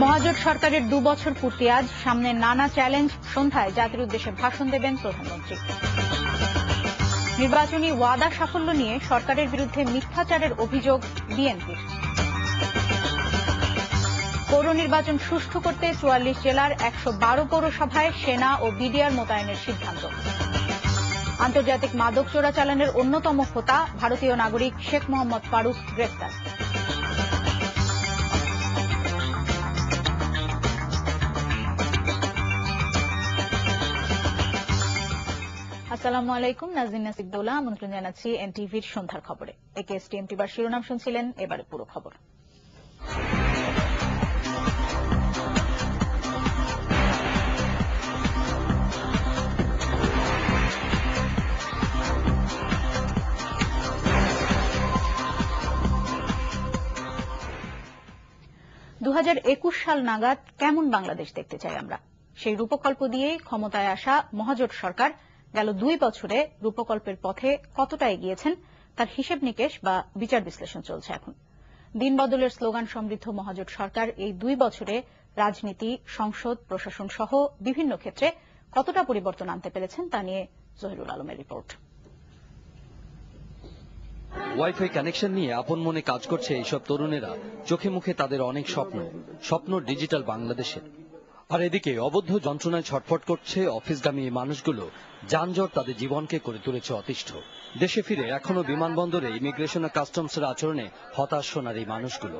মহাজোট সরকারের 2 বছর পূর্তি আজ, সামনে নানা চ্যালেঞ্জ। সন্ধ্যায় জাতির উদ্দেশ্যে ভাষণ দেবেন প্রধানমন্ত্রী। নির্বাচনী ওয়াদা সাফল্য নিয়ে সরকারের বিরুদ্ধে মিথ্যাচারের অভিযোগ বিএনপির। পৌর নির্বাচন সুষ্ঠু করতে 44 জেলার 112 পৌরসভায় সেনা ও বিডিআর মোতায়েনের সিদ্ধান্ত। আন্তর্জাতিক মাদক চোরাচালানের অন্যতম হোতা ভারতীয় নাগরিক শেখ মোহাম্মদ ফারুক গ্রেফতার। আসসালামু আলাইকুম, নাজনীন নাসিবদৌলা আমন্ত্রণ জানাচ্ছি এনটিভির সন্ধ্যার খবরে। একেএসটিএম টিভির শিরোনাম শুনছিলেন, এবারে পুরো খবর। 2021 সাল নাগাদ কেমন বাংলাদেশ দেখতে চাই আমরা, সেই রূপকল্প দিয়েই ক্ষমতায় আসা মহাজোট সরকার গেল 2 বছরে রূপকল্পের পথে কতটা এগিয়েছেন তার হিসেব নিকেশ বা বিচার বিশ্লেষণ চলছে এখন। দিন বদলের স্লোগান সমৃদ্ধ মহাজোট সরকার এই 2 বছরে রাজনীতি, সংসদ, প্রশাসন সহ বিভিন্ন ক্ষেত্রে কতটা পরিবর্তন আনতে পেরেছেন তা নিয়ে জহিরুল আলমের রিপোর্ট। ওয়াইফাই কানেকশন নিয়ে আপন মনে কাজ করছে এইসব তরুণেরা। চোখে মুখে তাদের অনেক স্বপ্ন ডিজিটাল বাংলাদেশের। আর এদিকে অবদ্ধ যন্ত্রণায় ছটফট করছে অফিসগামী এই মানুষগুলো। যানজট তাদের জীবনকে করে তুলেছে অতিষ্ঠ। দেশে ফিরে এখনো বিমানবন্দরে ইমিগ্রেশন ও কাস্টমসের আচরণে হতাশ সোনার এই মানুষগুলো।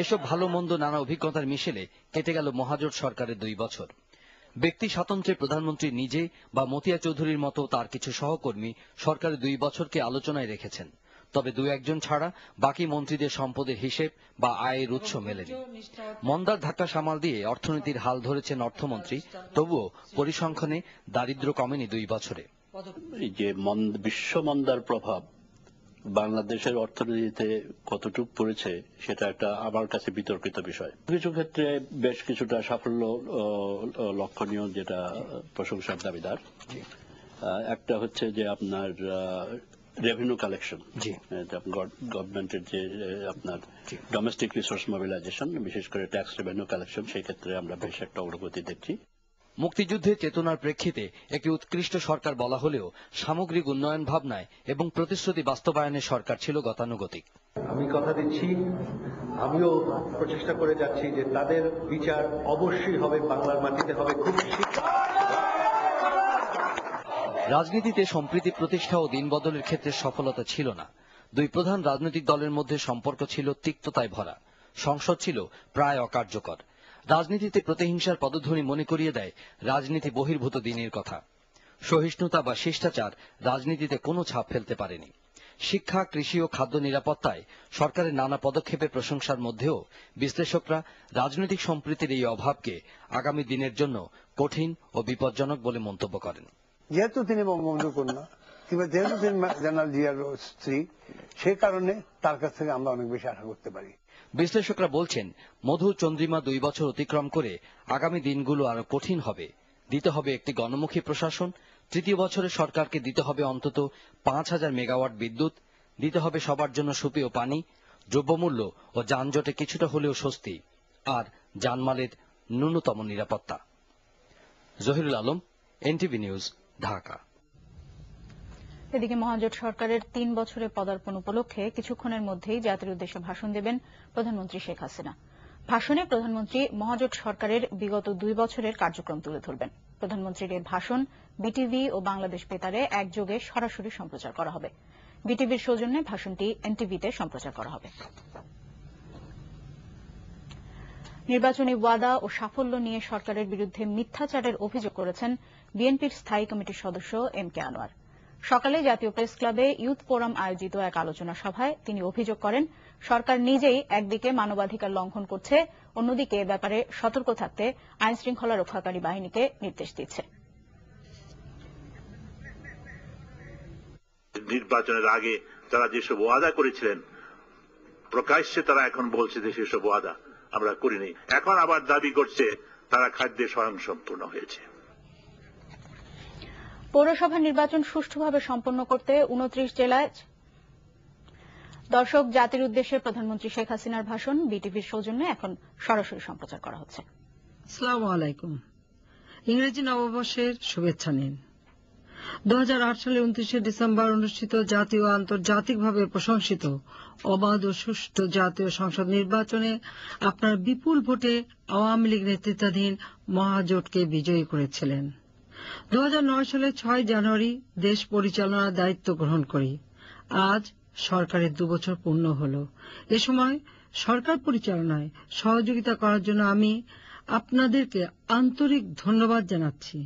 এসব ভালো মন্দ নানা অভিজ্ঞতার মিশেলে কেটে গেল মহাজোট সরকারের 2 বছর। ব্যক্তি স্বাতন্ত্র্যে প্রধানমন্ত্রী নিজে বা মতিয়া চৌধুরীর মতো তার কিছু সহকর্মী সরকারের 2 বছরকে আলোচনায় রেখেছেন। তবে 2-1 ছাড়া বাকি মন্ত্রীদের সম্পদের হিসেব বা আয়ের উৎস মেলেনি। মন্দার ধাক্কা সামাল দিয়ে অর্থনীতির হাল ধরেছেন অর্থমন্ত্রী, তবুও পরিসংখ্যানে দারিদ্র কমেনি 2 বছরে। এই যে বিশ্ব মন্দার প্রভাব বাংলাদেশের অর্থনীতিতে কতটুকু পড়েছে সেটা একটা আমার কাছে বিতর্কিত বিষয়। কিছু ক্ষেত্রে বেশ কিছুটা সাফল্য লক্ষণীয়, যেটা প্রশংসার দাবিদার। একটা হচ্ছে যে আপনার রেভিনিউ কালেকশন, গভর্নমেন্টের যে আপনার ডোমেস্টিক রিসোর্স মোবিলাইজেশন, বিশেষ করে ট্যাক্স রেভিনিউ কালেকশন, সেই ক্ষেত্রে আমরা বেশ একটা অগ্রগতি দেখছি। মুক্তিযুদ্ধের চেতনার প্রেক্ষিতে একটি উৎকৃষ্ট সরকার বলা হলেও সামগ্রিক উন্নয়ন ভাবনায় এবং প্রতিশ্রুতি বাস্তবায়নে সরকার ছিল গতানুগতিক। আমি কথা দিচ্ছি, আমিও প্রচেষ্টা করে যাচ্ছি যে তাদের বিচার অবশ্যই হবে, বাংলার মাটিতে হবে। খুব রাজনীতিতে সম্প্রীতি প্রতিষ্ঠা ও দিন বদলের ক্ষেত্রে সফলতা ছিল না। 2 প্রধান রাজনৈতিক দলের মধ্যে সম্পর্ক ছিল তিক্ততায় ভরা। সংসদ ছিল প্রায় অকার্যকর। রাজনীতিতে প্রতিহিংসার পদধ্বনি মনে করিয়ে দেয় রাজনীতি বহির্ভূত দিনের কথা। সহিষ্ণুতা বা শিষ্টাচার রাজনীতিতে কোনো ছাপ ফেলতে পারেনি। শিক্ষা, কৃষি ও খাদ্য নিরাপত্তায় সরকারের নানা পদক্ষেপের প্রশংসার মধ্যেও বিশ্লেষকরা রাজনৈতিক সম্প্রীতির এই অভাবকে আগামী দিনের জন্য কঠিন ও বিপজ্জনক বলে মন্তব্য করেন। যেহেতু তিনি বঙ্গবন্ধু কন্যা, যেহেতু তিনি জেনারেল জিয়ার স্ত্রী, সেই কারণে তার কাছ থেকে আমরা অনেক বেশি আশা করতে পারি। বিশ্লেষকরা বলছেন, মধু চন্দ্রিমা 2 বছর অতিক্রম করে আগামী দিনগুলো আরো কঠিন হবে। দিতে হবে একটি গণমুখী প্রশাসন, 3য় বছরে সরকারকে দিতে হবে অন্তত 5000 মেগাওয়াট বিদ্যুৎ, দিতে হবে সবার জন্য সুপেয় পানি, দ্রব্যমূল্য ও যানজটে কিছুটা হলেও স্বস্তি, আর জানমালের ন্যূনতম নিরাপত্তা। Zahirul Alam, NTV news, Dhaka. এদিকে মহাজোট সরকারের 3 বছরে পদার্পণ উপলক্ষে কিছুক্ষণের মধ্যেই জাতির উদ্দেশ্যে ভাষণ দেবেন প্রধানমন্ত্রী শেখ হাসিনা। ভাষণে প্রধানমন্ত্রী মহাজোট সরকারের বিগত 2 বছরের কার্যক্রম তুলে ধরবেন। প্রধানমন্ত্রীর এই ভাষণ বিটিভি ও বাংলাদেশ বেতারে একযোগে সরাসরি সম্প্রচার করা হবে। বিটিভির সৌজন্যে ভাষণটি এনটিভিতে সম্প্রচার করা হবে। নির্বাচনী ওয়াদা ও সাফল্য নিয়ে সরকারের বিরুদ্ধে মিথ্যাচারের অভিযোগ করেছেন বিএনপির স্থায়ী কমিটির সদস্য এম কে আনোয়ার। সকালে জাতীয় প্রেস ক্লাবে ইউথ ফোরাম আয়োজিত এক আলোচনা সভায় তিনি অভিযোগ করেন, সরকার নিজেই একদিকে মানবাধিকার লঙ্ঘন করছে, অন্যদিকে এ ব্যাপারে সতর্ক থাকতে আইন শৃঙ্খলা রক্ষাকারী বাহিনীকে নির্দেশ দিচ্ছে। নির্বাচনের আগে তারা যেসব ওয়াদা করেছিলেন, প্রকাশ্যে তারা এখন বলছে যে সেসব ওয়াদা আমরা করিনি। এখন আবার দাবি করছে তারা খাদ্যে স্বয়ংসম্পূর্ণ হয়েছে। পৌরসভা নির্বাচন সুষ্ঠুভাবে সম্পন্ন করতে 29 জেলায় দর্শক, জাতির উদ্দেশ্যে প্রধানমন্ত্রী শেখ হাসিনার ভাষণ বিটিভির সৌজন্যে এখন সরাসরি সম্প্রচার করা হচ্ছে। আসসালামু আলাইকুম। ইংরেজি নববর্ষের শুভেচ্ছা নিন। 2008 সালে 29শে ডিসেম্বর অনুষ্ঠিত জাতীয় ও আন্তর্জাতিকভাবে প্রশংসিত অবাধ ও সুষ্ঠু জাতীয় সংসদ নির্বাচনে আপনার বিপুল ভোটে আওয়ামী লীগ নেতৃত্বাধীন মহাজোটকে বিজয়ী করেছিলেন। 2009 সালে 6 জানুয়ারি দেশ পরিচালনার দায়িত্ব গ্রহণ করি। আজ সরকারের 2 বছর পূর্ণ হল। এ সময় সরকার পরিচালনায় সহযোগিতা করার জন্য আমি আপনাদেরকে আন্তরিক ধন্যবাদ জানাচ্ছি।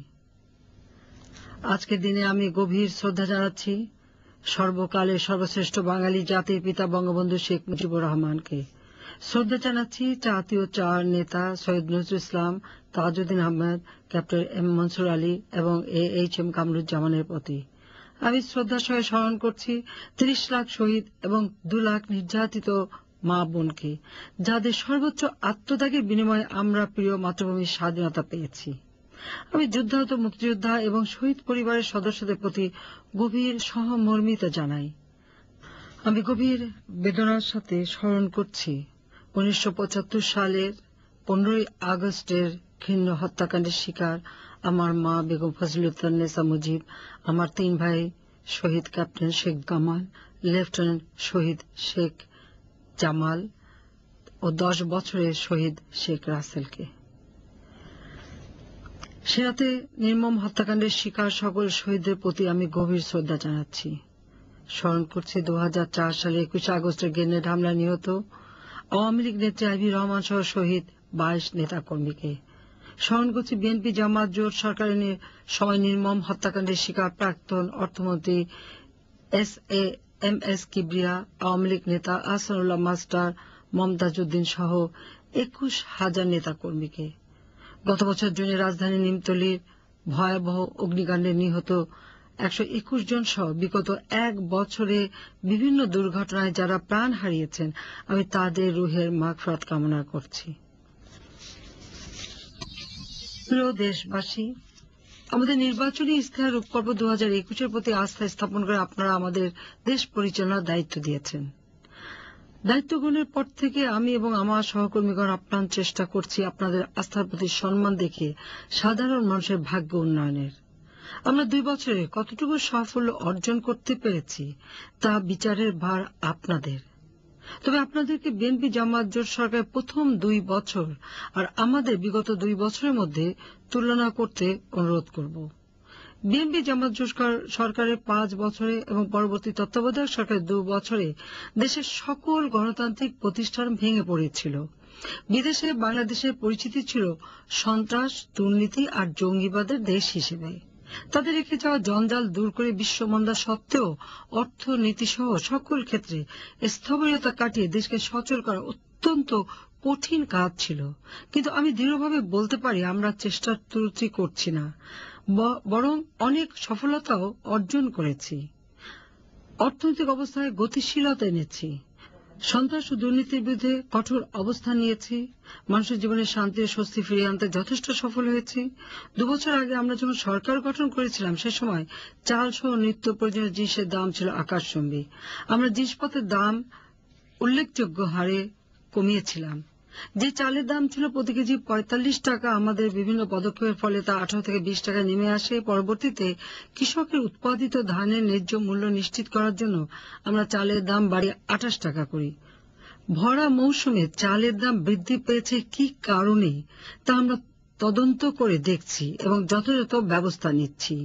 আজকের দিনে আমি গভীর শ্রদ্ধা জানাচ্ছি সর্বকালের সর্বশ্রেষ্ঠ বাঙালি জাতির পিতা বঙ্গবন্ধু শেখ মুজিবুর রহমানকে। শ্রদ্ধা জানাচ্ছি জাতীয় চার নেতা সৈয়দ নজরুল ইসলাম, তাজউদ্দিন আহমেদ, ক্যাপ্টেন এম মনসুর আলী এবং AHM কামরুজ্জামানের প্রতি। আমি শ্রদ্ধার সঙ্গে স্মরণ করছি 30 লাখ শহীদ এবং 2 লাখ নির্যাতিত মা বোনকে, যাদের সর্বোচ্চ আত্মত্যাগের বিনিময়ে আমরা প্রিয় মাতৃভূমির স্বাধীনতা পেয়েছি। আমি যুদ্ধাহত মুক্তিযোদ্ধা এবং শহীদ পরিবারের সদস্যদের প্রতি গভীর সহমর্মিতা জানাই। আমি গভীর বেদনার সাথে স্মরণ করছি 1975 সালের 15ই আগস্টের ঘৃণ্য হত্যাকাণ্ডের শিকার আমার মা বেগম ফজলুন্নেসা মুজিব, আমার 3 ভাই শহীদ ক্যাপ্টেন শেখ কামাল, লেফটেন্যান্ট শহীদ শেখ জামাল ও 10 বছরের শহীদ শেখ রাসেলকে। সে রাতে নির্মম হত্যাকাণ্ডের শিকার সকল শহীদদের প্রতি আমি গভীর শ্রদ্ধা জানাচ্ছি। স্মরণ করছি 2004 সালে 21 আগস্টের গ্রেনেড হামলায় নিহত আওয়ামী লীগ নেত্রী আইভি রহমান সহ শহীদ 22 নেতাকর্মীকে। স্মরণ করছি বিএনপি জামাত জোট সরকারের সময় নির্মম হত্যাকাণ্ডের শিকার প্রাক্তন অর্থমন্ত্রী MS কিবরিয়া, আওয়ামী লীগ নেতা আহসানুল্লাহ মাস্টার, মমতাজ উদ্দিন সহ 21,000 নেতাকর্মীকে। গত বছর জুনে রাজধানী নিমতলীর ভয়াবহ অগ্নিকাণ্ডে নিহত 121 জন সহ বিগত 1 বছরে বিভিন্ন দুর্ঘটনায় যারা প্রাণ হারিয়েছেন, আমি তাদের রুহের মাগফিরাত কামনা করছি। প্রিয় দেশবাসী, আমাদের নির্বাচনী ইশতেহার রূপকল্প 2021-এর প্রতি আস্থা স্থাপন করে আপনারা আমাদের দেশ পরিচালনার দায়িত্ব দিয়েছেন। দায়িত্ব গ্রহণের পর থেকে আমি এবং আমার সহকর্মীগণ আপ্রাণ চেষ্টা করছি আপনাদের আস্থার প্রতি সম্মান দেখিয়ে সাধারণ মানুষের ভাগ্য উন্নয়নের। আমরা 2 বছরে কতটুকু সাফল্য অর্জন করতে পেরেছি তা বিচারের ভার আপনাদের। তবে আপনাদেরকে বিএনপি জামাত জোট সরকারের প্রথম 2 বছর আর আমাদের বিগত 2 বছরের মধ্যে তুলনা করতে অনুরোধ করব। বিএনপি জামাত জোট সরকারের 5 বছরে এবং পরবর্তী তত্ত্বাবধায়ক সরকারের 2 বছরে দেশের সকল গণতান্ত্রিক প্রতিষ্ঠান ভেঙে পড়েছিল। বিদেশে বাংলাদেশের পরিচিতি ছিল সন্ত্রাস, দুর্নীতি আর জঙ্গিবাদের দেশ হিসেবে। তাদের রেখে যাওয়া জঞ্জাল দূর করে বিশ্বমন্দা সত্ত্বেও অর্থনীতি সহ সকল ক্ষেত্রে স্থবিরতা কাটিয়ে দেশকে সচল করা অত্যন্ত কঠিন কাজ ছিল। কিন্তু আমি দৃঢ়ভাবে বলতে পারি আমরা চেষ্টার ত্রুটি করছি না, বরং অনেক সফলতাও অর্জন করেছি। অর্থনৈতিক অবস্থায় গতিশীলতা এনেছি, সন্ত্রাস ও দুর্নীতির বিরুদ্ধে কঠোর অবস্থান নিয়েছি, মানুষের জীবনে শান্তি ও স্বস্তি ফিরিয়ে আনতে যথেষ্ট সফল হয়েছি। 2 বছর আগে আমরা যখন সরকার গঠন করেছিলাম সে সময় চাল সহ নিত্য প্রয়োজনীয় জিনিসের দাম ছিল আকাশচুম্বী। আমরা জিনিসপত্রের দাম উল্লেখযোগ্য হারে কমিয়েছিলাম। যে চালের দাম ছিল প্রতি কেজি 45 টাকা, আমাদের বিভিন্ন পদক্ষেপের ফলে তা 18 থেকে 20 টাকায় নেমে আসে। পরবর্তীতে কৃষকের উৎপাদিত ধানের ন্যায্য মূল্য নিশ্চিত করার জন্য আমরা চালের দাম বাড়িয়ে 28 টাকা করি। ভরা মৌসুমে চালের দাম বৃদ্ধি পেয়েছে কি কারণে তা আমরা তদন্ত করে দেখছি এবং যথাযথ ব্যবস্থা নিচ্ছি।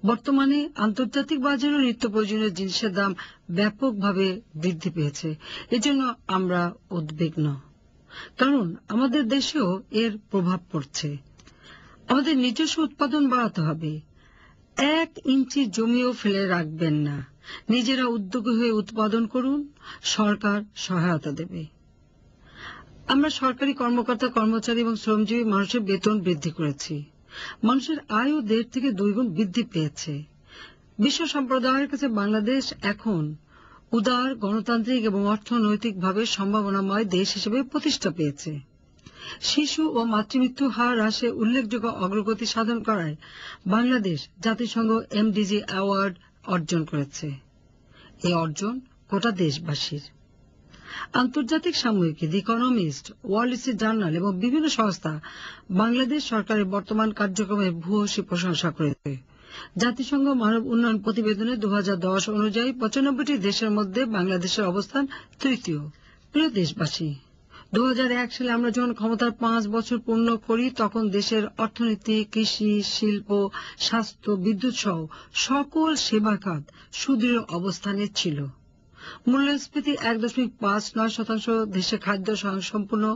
বর্তমানে আন্তর্জাতিক বাজারে নিত্য প্রয়োজনীয় জিনিসের দাম ব্যাপকভাবে বৃদ্ধি পেয়েছে। এজন্য আমরা উদ্বিগ্ন, কারণ আমাদের দেশেও এর প্রভাব পড়ছে। আমাদের নিজস্ব উৎপাদন বাড়াতে হবে। 1 ইঞ্চি জমিও ফেলে রাখবেন না, নিজেরা উদ্যোগী হয়ে উৎপাদন করুন, সরকার সহায়তা দেবে। আমরা সরকারি কর্মকর্তা, কর্মচারী এবং শ্রমজীবী মানুষের বেতন বৃদ্ধি করেছি। মানুষের আয়ও 1.5 থেকে 2 গুণ বৃদ্ধি পেয়েছে। বিশ্ব সম্প্রদায়ের কাছে বাংলাদেশ এখন উদার, গণতান্ত্রিক এবং অর্থনৈতিকভাবে সম্ভাবনাময় দেশ হিসেবে প্রতিষ্ঠা পেয়েছে। শিশু ও মাতৃমৃত্যু হার হ্রাসে উল্লেখযোগ্য অগ্রগতি সাধন করায় বাংলাদেশ জাতিসংঘ MDG অ্যাওয়ার্ড অর্জন করেছে। এই অর্জন গোটা দেশবাসীর। আন্তর্জাতিক সাময়িকী দি ইকোনমিস্ট, ওয়ার্ল্ড স্ট্রিট জার্নাল এবং বিভিন্ন সংস্থা বাংলাদেশ সরকারের বর্তমান কার্যক্রমের ভূয়সী প্রশংসা করেছে। জাতিসংঘ মানব উন্নয়ন প্রতিবেদনে 2010 অনুযায়ী 95টি দেশের মধ্যে বাংলাদেশের অবস্থান তৃতীয়। প্রিয় দেশবাসী, 2001 সালে আমরা যখন ক্ষমতার 5 বছর পূর্ণ করি তখন দেশের অর্থনীতি, কৃষি, শিল্প, স্বাস্থ্য, বিদ্যুৎ সহ সকল সেবা খাত সুদৃঢ় অবস্থানে ছিল। মূল্যস্ফীতি 1.59%, দেশে খাদ্য স্বয়ংসম্পূর্ণ,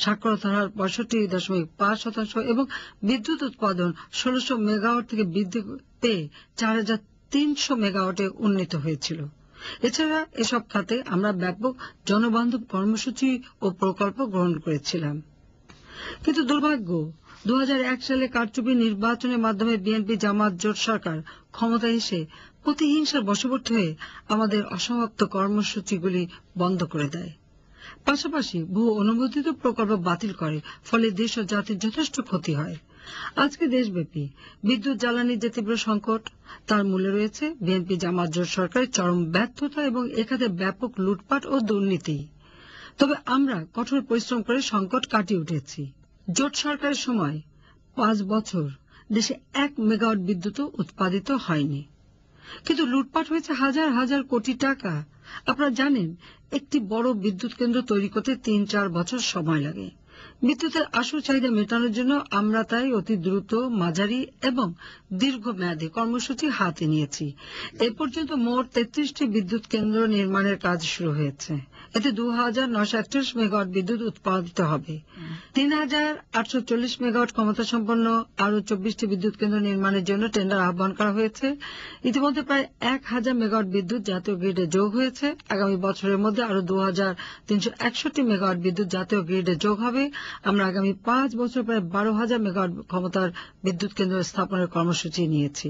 সাক্ষরতার হার 65.5% এবং বিদ্যুৎ উৎপাদন 1600 মেগাওয়াট থেকে বৃদ্ধি পেয়ে 4300 মেগাওয়াটে উন্নীত হয়েছিল। এছাড়া এসব খাতে আমরা ব্যাপক জনবান্ধব কর্মসূচি ও প্রকল্প গ্রহণ করেছিলাম। কিন্তু দুর্ভাগ্য, 2001 সালে কারচুপি নির্বাচনের মাধ্যমে বিএনপি জামাত জোট সরকার ক্ষমতায় এসে প্রতিহিংসার বশবর্তী হয়ে আমাদের অসমাপ্ত কর্মসূচিগুলি বন্ধ করে দেয়। পাশাপাশি বহু অনুমোদিত প্রকল্প বাতিল করে, ফলে দেশ ও জাতির যথেষ্ট ক্ষতি হয়। আজকে দেশব্যাপী বিদ্যুৎ জ্বালানির যে তীব্র সংকট, তার মূলে রয়েছে বিএনপি জামাত জোট সরকারের চরম ব্যর্থতা এবং এখানে ব্যাপক লুটপাট ও দুর্নীতি। তবে আমরা কঠোর পরিশ্রম করে সংকট কাটিয়ে উঠেছি। জোট সরকারের সময় 5 বছর দেশে 1 মেগাওয়াট বিদ্যুৎ উৎপাদিত হয়নি, কিন্তু লুটপাট হয়েছে হাজার হাজার কোটি টাকা। আপনারা জানেন, একটি বড় বিদ্যুৎ কেন্দ্র তৈরি করতে 3-4 বছর সময় লাগে। বিদ্যুতের আসল চাহিদা মেটানোর জন্য আমরা তাই অতি দ্রুত, মাঝারি এবং দীর্ঘমেয়াদী কর্মসূচি হাতে নিয়েছি। এ পর্যন্ত মোট 33টি বিদ্যুৎ কেন্দ্র নির্মাণের কাজ শুরু হয়েছে। এতে 2948 মেগাওয়াট বিদ্যুৎ উৎপাদিত হবে। 3840 মেগাওয়াট ক্ষমতা সম্পন্ন আরো 24টি বিদ্যুৎ কেন্দ্র নির্মাণের জন্য টেন্ডার আহ্বান করা হয়েছে। ইতিমধ্যে প্রায় 1000 মেগাওয়াট বিদ্যুৎ জাতীয় গ্রিডে যোগ হয়েছে। আগামী বছরের মধ্যে আরো 2361 মেগাওয়াট বিদ্যুৎ জাতীয় গ্রিডে যোগ হবে। আমরা আগামী 5 বছর প্রায় 12,000 মেগাওয়াট ক্ষমতার বিদ্যুৎ কেন্দ্র স্থাপনের কর্মসূচি নিয়েছি।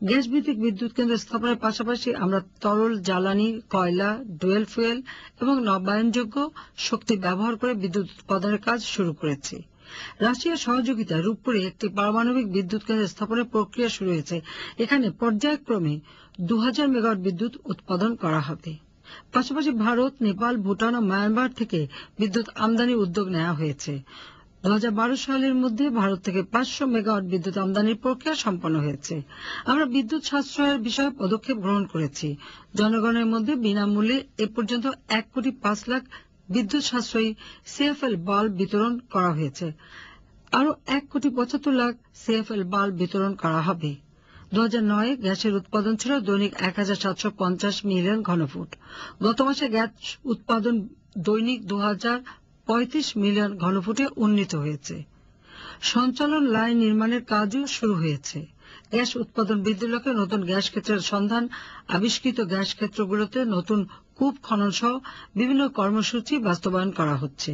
গ্যাস ভিত্তিক বিদ্যুৎ কেন্দ্র স্থাপনের পাশাপাশি আমরা তরল জ্বালানি, কয়লা, ডুয়েল ফুয়েল এবং নবায়নযোগ্য শক্তি ব্যবহার করে বিদ্যুৎ উৎপাদনের কাজ শুরু করেছি। রাশিয়ার সহযোগিতায় রূপপুরে একটি পারমাণবিক বিদ্যুৎ কেন্দ্র স্থাপনের প্রক্রিয়া শুরু হয়েছে। এখানে পর্যায়ক্রমে 2000 মেগাওয়াট বিদ্যুৎ উৎপাদন করা হবে। পাশাপাশি ভারত, নেপাল, ভুটান ও মায়ানমার থেকে বিদ্যুৎ আমদানির উদ্যোগ নেওয়া হয়েছে। 2012 সালের মধ্যে ভারত থেকে 500 মেগাওয়াট বিদ্যুৎ আমদানির প্রক্রিয়া সম্পন্ন হয়েছে। আমরা বিদ্যুৎ সাশ্রয়ের বিষয়ে পদক্ষেপ গ্রহণ করেছি। জনগণের মধ্যে বিনামূল্যে এ পর্যন্ত 1,05,00,000 বিদ্যুৎ সাশ্রয়ী সিএফএল বাল্ব বিতরণ করা হয়েছে। আরো 1,75,00,000 সিএফএল বাল্ব বিতরণ করা হবে। 2009 গ্যাসের উৎপাদন ছিল দৈনিক 1750 মিলিয়ন ঘনফুট। গত মাসে গ্যাস উৎপাদন দৈনিক 2035 মিলিয়ন ঘনফুটে উন্নীত হয়েছে। সঞ্চালন লাইন নির্মাণের কাজও শুরু হয়েছে। গ্যাস উৎপাদন বৃদ্ধির লক্ষ্যে নতুন গ্যাস ক্ষেত্রের সন্ধান, আবিষ্কৃত গ্যাস ক্ষেত্রগুলোতে নতুন কূপ খনন সহ বিভিন্ন কর্মসূচি বাস্তবায়ন করা হচ্ছে।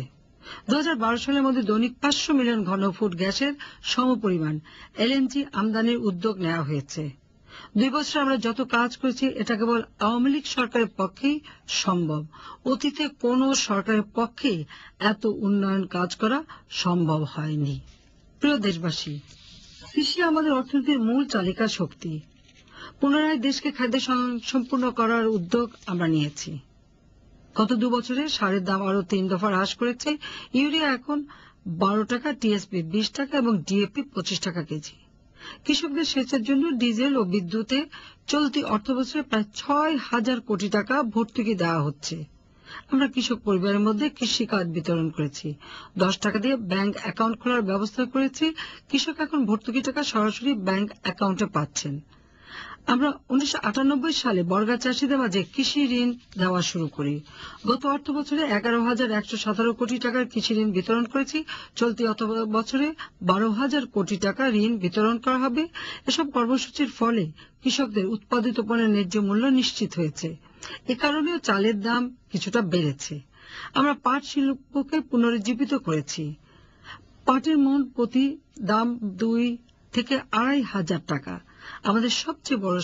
2012 সালের মধ্যে দৈনিক 500 মিলিয়ন ঘনফুট গ্যাসের সমপরিমাণ এলএনজি আমদানির উদ্যোগ নেওয়া হয়েছে। 2 বছর আমরা যত কাজ করেছি, এটা কেবল আওয়ামী লীগ সরকারের পক্ষেই সম্ভব। অতীতে কোন সরকারের পক্ষেই এত উন্নয়ন কাজ করা সম্ভব হয়নি। প্রিয় দেশবাসী, কৃষি আমাদের অর্থনীতির মূল চালিকা শক্তি। পুনরায় দেশকে খাদ্য সম্পূর্ণ করার উদ্যোগ আমরা নিয়েছি। গত 2 বছরে সারের দাম আরো 3 দফা হ্রাস করেছে। ইউরিয়া এখন 12 টাকা, টিএসপি 20 টাকা এবং ডিএপি 25 টাকা কেজি। কৃষকদের সেচের জন্য ডিজেল ও বিদ্যুতে চলতি অর্থবছরে প্রায় 6,000 কোটি টাকা ভর্তুকি দেওয়া হচ্ছে। আমরা কৃষক পরিবারের মধ্যে কৃষি কার্ড বিতরণ করেছি। 10 টাকা দিয়ে ব্যাংক অ্যাকাউন্ট খোলার ব্যবস্থা করেছি। কৃষক এখন ভর্তুকি টাকা সরাসরি ব্যাংক অ্যাকাউন্টে পাচ্ছেন। আমরা 1998 সালে বর্গা চাষিদের মাঝে কৃষি ঋণ দেওয়া শুরু করি। গত অর্থ বছরে 11,117 কোটি টাকার কৃষি ঋণ বিতরণ করেছি। চলতি অর্থ বছরে 12,000 কোটি টাকা ঋণ বিতরণ করা হবে। এসব কর্মসূচির ফলে কৃষকদের উৎপাদিত পণ্যের ন্যায্য মূল্য নিশ্চিত হয়েছে। এ কারণেও চালের দাম কিছুটা বেড়েছে। আমরা পাট শিল্পকে পুনরুজ্জীবিত করেছি। পাটের মন প্রতি দাম 2 থেকে 2,500 টাকা। আমাদের সবচেয়ে বড়